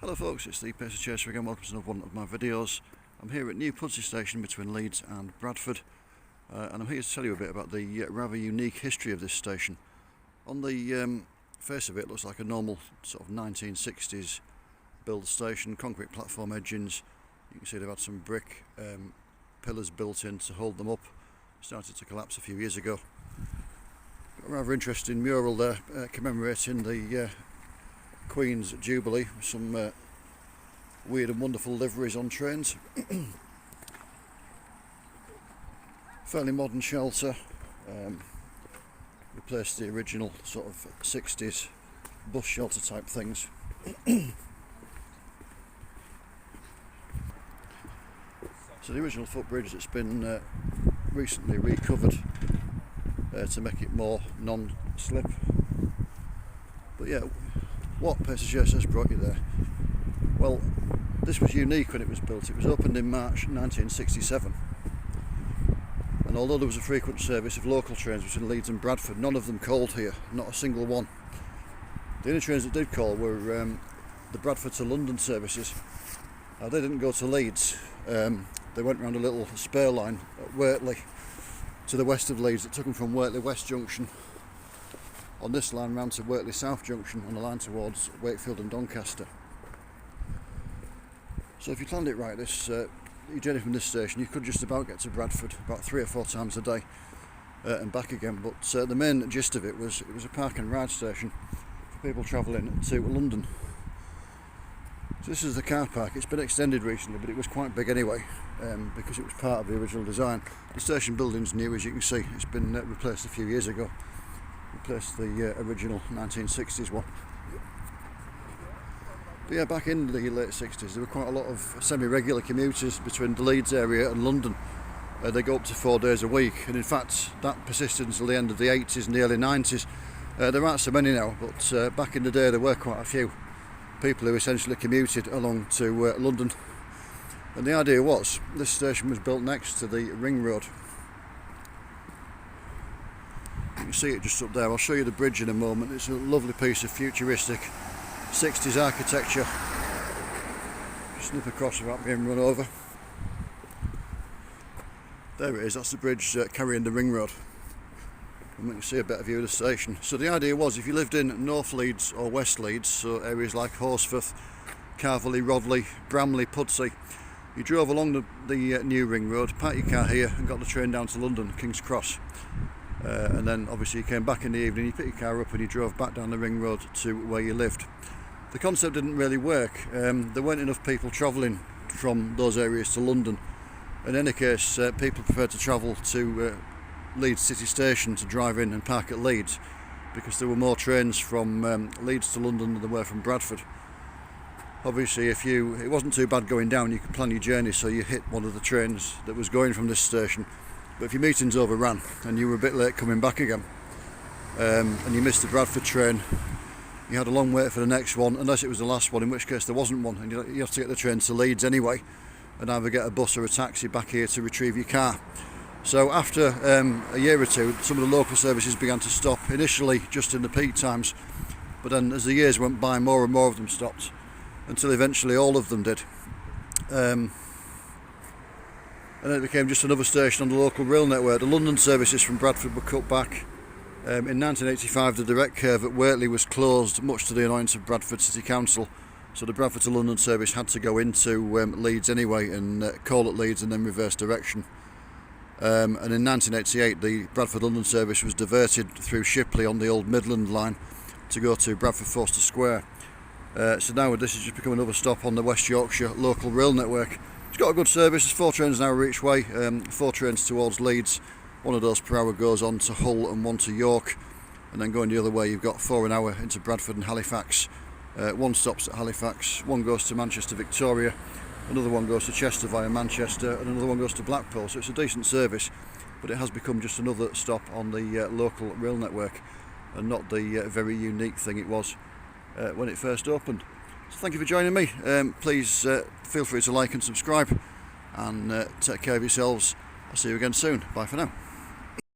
Hello folks, it's the Pacer Chaser again. Welcome to another one of my videos. I'm here at New Pudsey station between Leeds and Bradford, and I'm here to tell you a bit about the rather unique history of this station. On the face of it, looks like a normal sort of 1960s build station, concrete platform edgings. You can see they've had some brick pillars built in to hold them up. Started to collapse a few years ago. Got a rather interesting mural there commemorating the Queen's Jubilee, with some weird and wonderful liveries on trains. Fairly modern shelter, replaced the original sort of 60s bus shelter type things. So the original footbridge that's been recently recovered to make it more non-slip. But yeah, what Pacer Chaser has brought you there? Well, this was unique when it was built. It was opened in March 1967, and although there was a frequent service of local trains between Leeds and Bradford, none of them called here, not a single one. The only trains that did call were the Bradford to London services. They didn't go to Leeds. They went round a little spare line at Whateley to the west of Leeds. It took them from Whateley West Junction on this line round to Whateley South Junction on the line towards Wakefield and Doncaster. So if you planned it right, your journey from this station, you could just about get to Bradford about 3 or 4 times a day and back again. But the main gist of it was a park and ride station for people travelling to London. So this is the car park. It's been extended recently, but it was quite big anyway, because it was part of the original design. The station building's new, as you can see. It's been replaced a few years ago. Replaced the original 1960s one. But yeah, back in the late 60s there were quite a lot of semi-regular commuters between the Leeds area and London. They go up to 4 days a week, and in fact that persisted until the end of the 80s and the early 90s. There aren't so many now, but back in the day there were quite a few people who essentially commuted along to London. And the idea was, this station was built next to the ring road. You can see it just up there. I'll show you the bridge in a moment. It's a lovely piece of futuristic 60s architecture. Snip across without being run over. There it is, that's the bridge carrying the ring road. And we can see a better view of the station. So the idea was, if you lived in North Leeds or West Leeds, so areas like Horsforth, Carverley, Rodley, Bramley, Pudsey, you drove along the new ring road, parked your car here and got the train down to London, King's Cross. And then obviously you came back in the evening, you picked your car up and you drove back down the ring road to where you lived. The concept didn't really work. There weren't enough people travelling from those areas to London. In any case, people preferred to travel to Leeds City Station to drive in and park at Leeds, because there were more trains from Leeds to London than there were from Bradford. Obviously, it wasn't too bad going down, you could plan your journey so you hit one of the trains that was going from this station. But if your meetings overran and you were a bit late coming back again, and you missed the Bradford train, you had a long wait for the next one, unless it was the last one, in which case there wasn't one, and you have to get the train to Leeds anyway, and either get a bus or a taxi back here to retrieve your car. So after a year or two, some of the local services began to stop, initially just in the peak times, but then as the years went by, more and more of them stopped, until eventually all of them did. And it became just another station on the local rail network. The London services from Bradford were cut back. In 1985 the direct curve at Whateley was closed, much to the annoyance of Bradford City Council, so the Bradford to London service had to go into Leeds anyway and call at Leeds and then reverse direction. And in 1988 the Bradford London service was diverted through Shipley on the old Midland line to go to Bradford Forster Square. So now this has just become another stop on the West Yorkshire local rail network. It's got a good service. There's 4 trains an hour each way, 4 trains towards Leeds. One of those per hour goes on to Hull and one to York, and then going the other way you've got 4 an hour into Bradford and Halifax. 1 stops at Halifax, 1 goes to Manchester Victoria, another one goes to Chester via Manchester, and another one goes to Blackpool. So it's a decent service, but it has become just another stop on the local rail network, and not the very unique thing it was when it first opened. So thank you for joining me. Please feel free to like and subscribe, and take care of yourselves. I'll see you again soon. Bye for now.